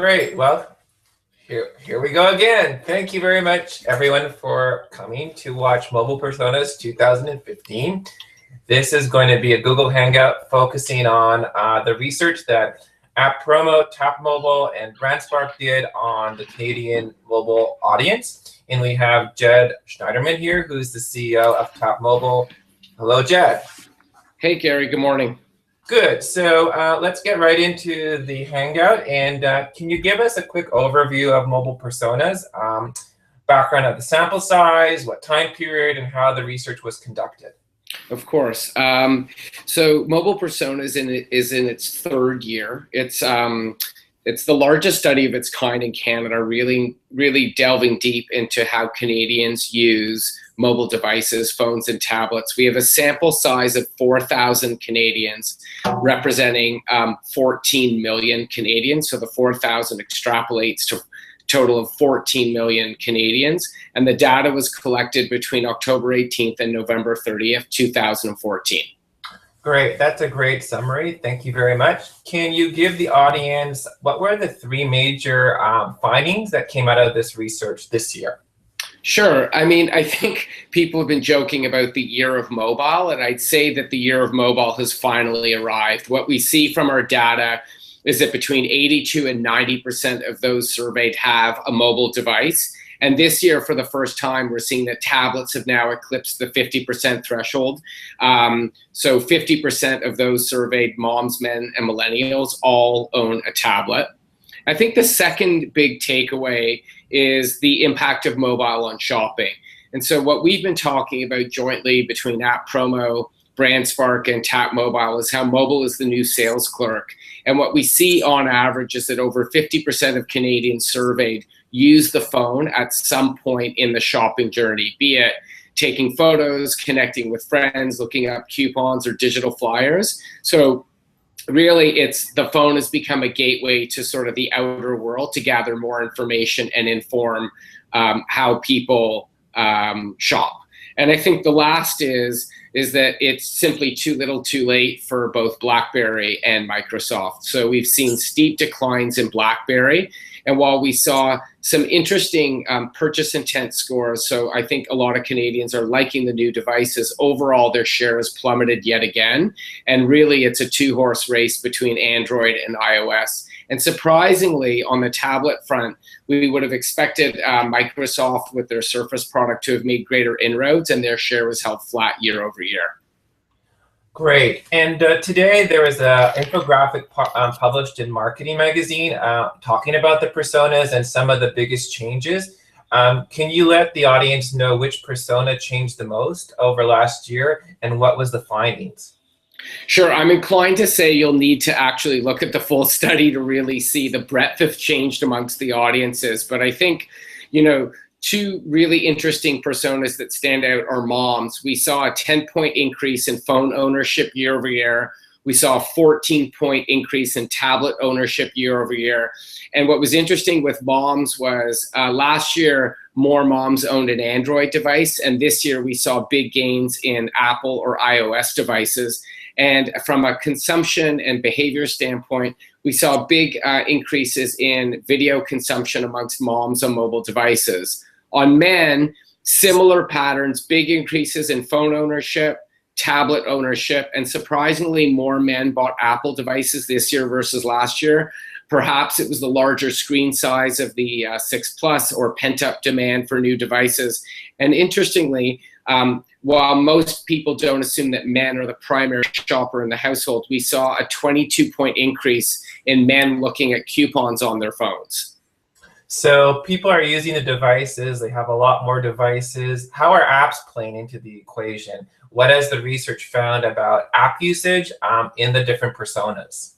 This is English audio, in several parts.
Great. Well, here we go again. Thank you very much, everyone, for coming to watch Mobile Personas 2015. This is going to be a Google Hangout focusing on the research that App Promo, Tap Mobile, and BrandSpark did on the Canadian mobile audience. And we have Jed Schneiderman here, who's the CEO of Tap Mobile. Hello, Jed. Hey, Gary. Good morning. Good. So let's get right into the Hangout. And can you give us a quick overview of Mobile Personas, background of the sample size, what time period, and how the research was conducted? Of course. So Mobile Personas is in its third year. It's the largest study of its kind in Canada, really delving deep into how Canadians use mobile devices, phones, and tablets. We have a sample size of 4,000 Canadians, representing 14 million Canadians. So the 4,000 extrapolates to a total of 14 million Canadians. And the data was collected between October 18th and November 30th, 2014. Great. That's a great summary. Thank you very much. Can you give the audience, what were the three major findings that came out of this research this year? Sure. I mean, I think people have been joking about the year of mobile, and I'd say that the year of mobile has finally arrived. What we see from our data is that between 82 and 90% of those surveyed have a mobile device. And this year, for the first time, we're seeing that tablets have now eclipsed the 50% threshold. So 50% of those surveyed, moms, men, and millennials, all own a tablet. I think the second big takeaway is the impact of mobile on shopping. And so what we've been talking about jointly between App Promo, BrandSpark, and Tap Mobile is how mobile is the new sales clerk. And what we see on average is that over 50% of Canadians surveyed use the phone at some point in the shopping journey, be it taking photos, connecting with friends, looking up coupons or digital flyers. So really, the phone has become a gateway to sort of the outer world to gather more information and inform how people shop. And I think the last is that it's simply too little too late for both BlackBerry and Microsoft. So we've seen steep declines in BlackBerry. And while we saw some interesting purchase intent scores, so I think a lot of Canadians are liking the new devices, overall their share has plummeted yet again. And really it's a two-horse race between Android and iOS. And surprisingly, on the tablet front, we would have expected Microsoft with their Surface product to have made greater inroads, and their share was held flat year over year. Great. And today there was an infographic published in Marketing Magazine talking about the personas and some of the biggest changes. Can you let the audience know which persona changed the most over last year and what was the findings? Sure. I'm inclined to say you'll need to actually look at the full study to really see the breadth of change amongst the audiences. But I think, two really interesting personas that stand out are moms. We saw a 10-point increase in phone ownership year over year. We saw a 14-point increase in tablet ownership year over year. And what was interesting with moms was last year, more moms owned an Android device. And this year we saw big gains in Apple or iOS devices. And from a consumption and behavior standpoint, we saw big increases in video consumption amongst moms on mobile devices. On men, similar patterns, big increases in phone ownership, tablet ownership, and surprisingly more men bought Apple devices this year versus last year. Perhaps it was the larger screen size of the 6 Plus or pent-up demand for new devices. And interestingly, while most people don't assume that men are the primary shopper in the household, we saw a 22-point increase in men looking at coupons on their phones. So people are using the devices. They have a lot more devices. How are apps playing into the equation? What has the research found about app usage in the different personas?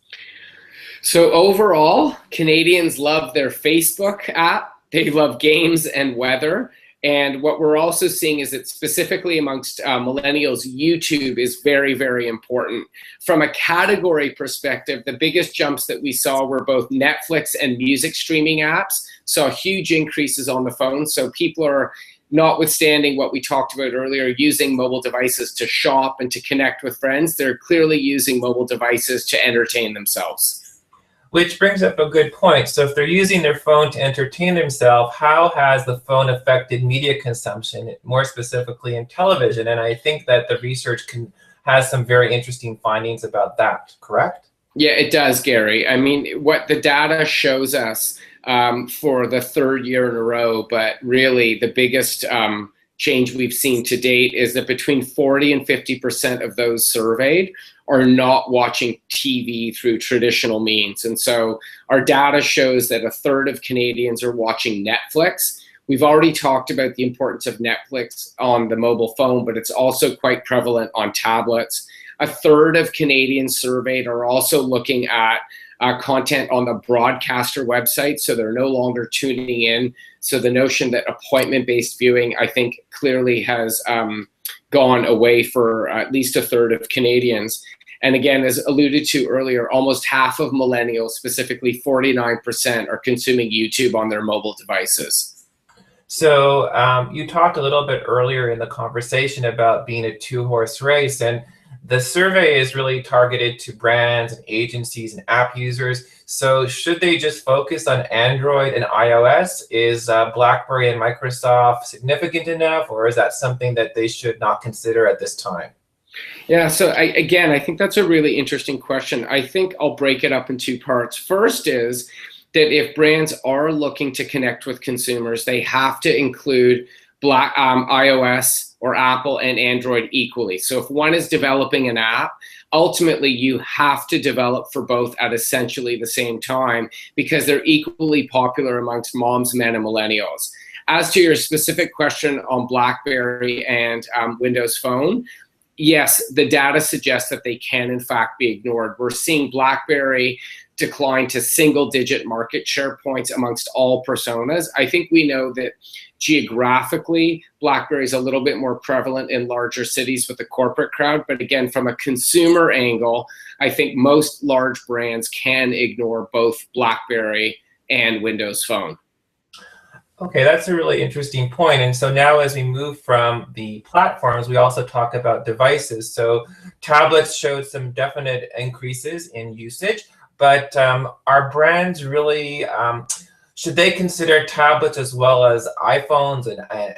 So overall, Canadians love their Facebook app. They love games and weather. And what we're also seeing is that specifically amongst millennials, YouTube is very, very important. From a category perspective, the biggest jumps that we saw were both Netflix and music streaming apps saw huge increases on the phone. So people are, notwithstanding what we talked about earlier, using mobile devices to shop and to connect with friends. They're clearly using mobile devices to entertain themselves. Which brings up a good point. So if they're using their phone to entertain themselves, how has the phone affected media consumption, more specifically in television? And I think that the research has some very interesting findings about that, correct? Yeah, it does, Gary. I mean, what the data shows us for the third year in a row, but really the biggest change we've seen to date is that between 40 and 50% of those surveyed are not watching TV through traditional means. And so our data shows that a third of Canadians are watching Netflix. We've already talked about the importance of Netflix on the mobile phone, but it's also quite prevalent on tablets. A third of Canadians surveyed are also looking at content on the broadcaster website, so they're no longer tuning in. So the notion that appointment-based viewing, I think, clearly has gone away for at least a third of Canadians. And again, as alluded to earlier, almost half of millennials, specifically 49%, are consuming YouTube on their mobile devices. So you talked a little bit earlier in the conversation about being a two-horse race, and the survey is really targeted to brands and agencies and app users. So should they just focus on Android and iOS? Is BlackBerry and Microsoft significant enough, or is that something that they should not consider at this time? Yeah, so I think that's a really interesting question. I think I'll break it up in two parts. First is that if brands are looking to connect with consumers, they have to include iOS or Apple and Android equally. So if one is developing an app, ultimately you have to develop for both at essentially the same time because they're equally popular amongst moms, men, and millennials. As to your specific question on BlackBerry and Windows Phone, yes, the data suggests that they can in fact be ignored. We're seeing BlackBerry decline to single-digit market share points amongst all personas. I think we know that geographically, BlackBerry is a little bit more prevalent in larger cities with the corporate crowd. But again, from a consumer angle, I think most large brands can ignore both BlackBerry and Windows Phone. Okay, that's a really interesting point. And so now as we move from the platforms, we also talk about devices. So tablets showed some definite increases in usage, but are brands really, should they consider tablets as well as iPhones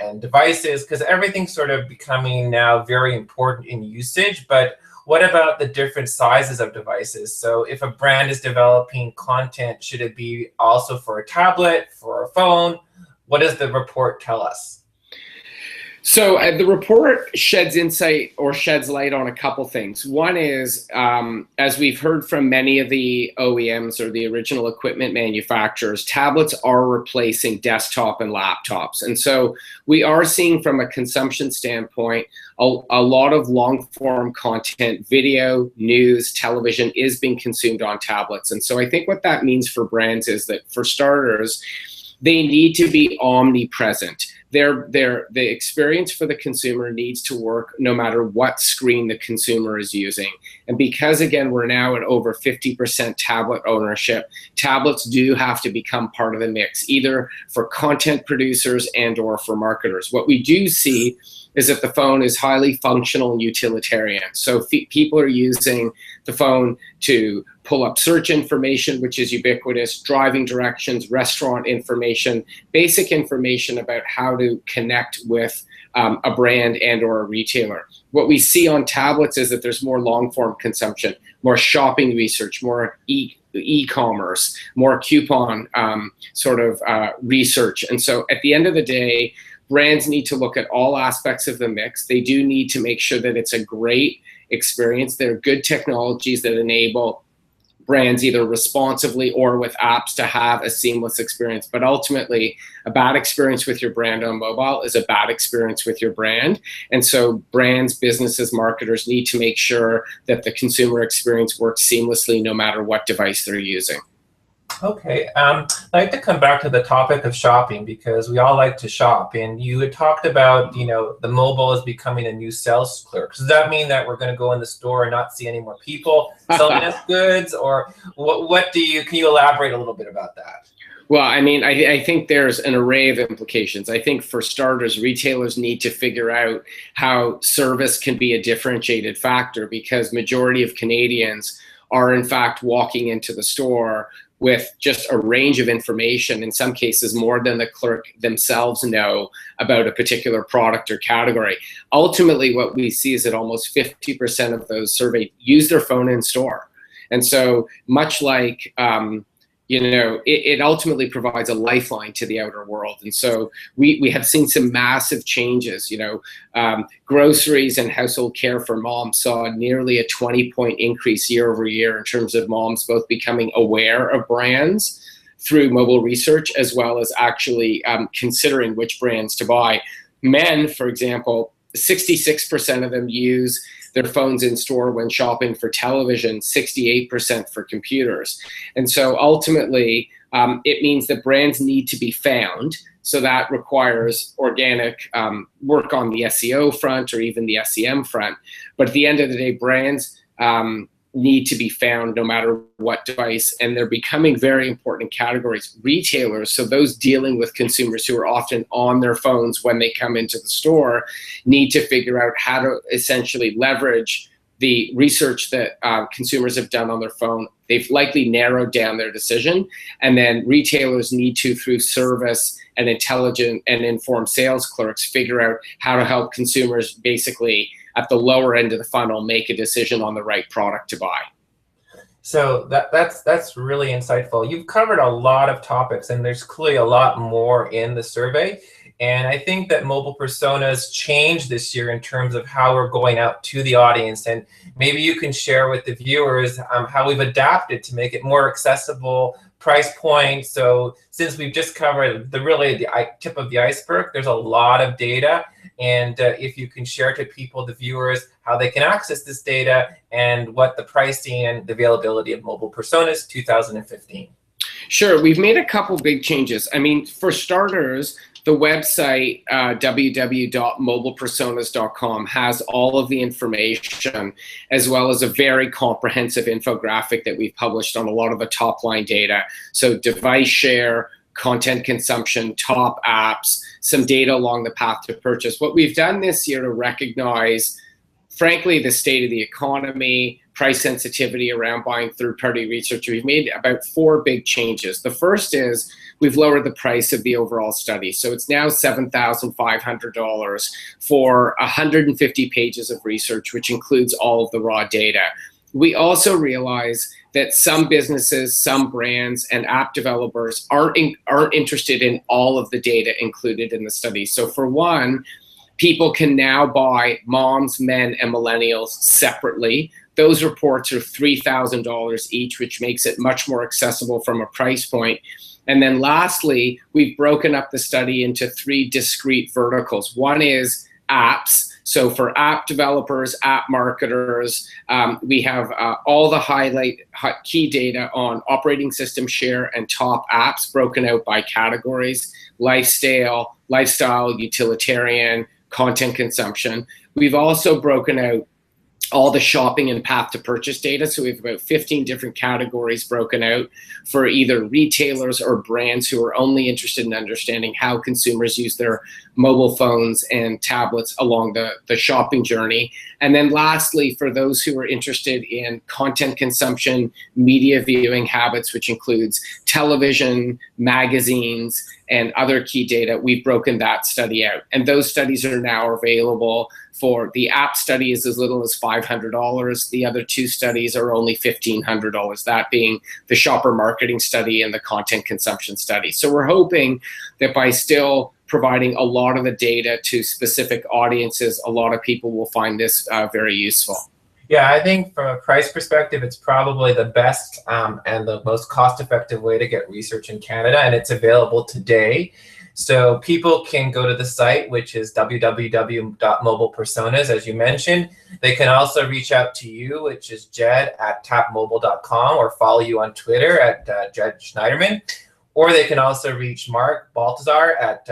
and devices? Because everything's sort of becoming now very important in usage, but what about the different sizes of devices? So if a brand is developing content, should it be also for a tablet, for a phone? What does the report tell us? So the report sheds insight or sheds light on a couple things. One is, as we've heard from many of the OEMs or the original equipment manufacturers, tablets are replacing desktop and laptops. And so we are seeing from a consumption standpoint, a lot of long form content, video, news, television is being consumed on tablets. And so I think what that means for brands is that for starters, they need to be omnipresent. The experience for the consumer needs to work no matter what screen the consumer is using. And because, again, we're now at over 50% tablet ownership, tablets do have to become part of the mix, either for content producers and or for marketers. What we do see is that the phone is highly functional and utilitarian. So people are using the phone to pull up search information, which is ubiquitous, driving directions, restaurant information, basic information about how to connect with a brand and or a retailer. What we see on tablets is that there's more long form consumption, more shopping research, more e-commerce, more coupon research. And so at the end of the day, brands need to look at all aspects of the mix. They do need to make sure that it's a great experience. There are good technologies that enable brands either responsively or with apps to have a seamless experience. But ultimately, a bad experience with your brand on mobile is a bad experience with your brand. And so brands, businesses, marketers need to make sure that the consumer experience works seamlessly no matter what device they're using. Okay, I'd like to come back to the topic of shopping because we all like to shop. And you had talked about, the mobile is becoming a new sales clerk. Does that mean that we're going to go in the store and not see any more people selling us goods? Or can you elaborate a little bit about that? Well, I mean, I think there's an array of implications. I think for starters, retailers need to figure out how service can be a differentiated factor because majority of Canadians are in fact walking into the store with just a range of information, in some cases more than the clerk themselves know about a particular product or category. Ultimately, what we see is that almost 50% of those surveyed use their phone in store. And so much like, it ultimately provides a lifeline to the outer world. And so we have seen some massive changes. Groceries and household care for moms saw nearly a 20-point increase year over year in terms of moms both becoming aware of brands through mobile research, as well as actually considering which brands to buy. Men, for example, 66% of them use their phones in store when shopping for television, 68% for computers. And so ultimately, it means that brands need to be found. So that requires organic work on the SEO front or even the SEM front. But at the end of the day, brands need to be found no matter what device, and they're becoming very important categories. Retailers, so those dealing with consumers who are often on their phones when they come into the store, need to figure out how to essentially leverage the research that consumers have done on their phone. They've likely narrowed down their decision, and then retailers need to, through service and intelligent and informed sales clerks, figure out how to help consumers basically at the lower end of the funnel make a decision on the right product to buy. So that's really insightful. You've covered a lot of topics, and there's clearly a lot more in the survey. And I think that mobile personas changed this year in terms of how we're going out to the audience. And maybe you can share with the viewers how we've adapted to make it more accessible, price point. So since we've just covered the tip of the iceberg, there's a lot of data. And if you can share to people, the viewers, how they can access this data and what the pricing and the availability of mobile personas 2015. Sure, we've made a couple big changes. I mean, for starters, the website, www.mobilepersonas.com, has all of the information, as well as a very comprehensive infographic that we've published on a lot of the top line data. So device share, content consumption, top apps, some data along the path to purchase. What we've done this year to recognize, frankly, the state of the economy, price sensitivity around buying third-party research, we've made about 4 big changes. The first is we've lowered the price of the overall study. So it's now $7,500 for 150 pages of research, which includes all of the raw data. We also realize that some businesses, some brands, and app developers aren't interested in all of the data included in the study. So for one, people can now buy moms, men, and millennials separately. Those reports are $3,000 each, which makes it much more accessible from a price point. And then lastly, we've broken up the study into 3 discrete verticals. One is apps. So for app developers, app marketers, we have all the key data on operating system share and top apps broken out by categories: lifestyle, utilitarian, content consumption. We've also broken out all the shopping and path to purchase data. So we have about 15 different categories broken out for either retailers or brands who are only interested in understanding how consumers use their mobile phones and tablets along the shopping journey. And then lastly, for those who are interested in content consumption, media viewing habits, which includes television, magazines, and other key data, we've broken that study out. And those studies are now available. For the app study is as little as $500. The other 2 studies are only $1,500, that being the shopper marketing study and the content consumption study. So we're hoping that by still providing a lot of the data to specific audiences, a lot of people will find this very useful. Yeah, I think from a price perspective, it's probably the best and the most cost-effective way to get research in Canada, and it's available today. So people can go to the site, which is www.mobilepersonas, as you mentioned. They can also reach out to you, which is jed@tapmobile.com, or follow you on Twitter at Jed Schneiderman. Or they can also reach Mark Baltazar at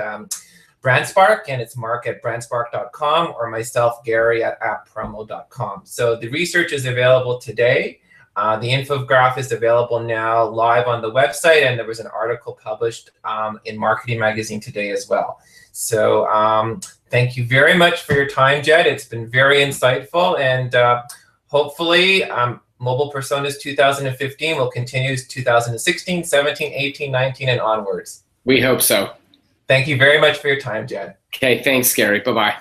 BrandSpark, and it's mark@brandspark.com, or myself, Gary, at apppromo.com. So the research is available today. The infographic is available now live on the website, and there was an article published in Marketing Magazine today as well. So thank you very much for your time, Jed. It's been very insightful, and hopefully Mobile Personas 2015 will continue 2016, 17, 18, 19, and onwards. We hope so. Thank you very much for your time, Jed. Okay, thanks, Gary. Bye-bye.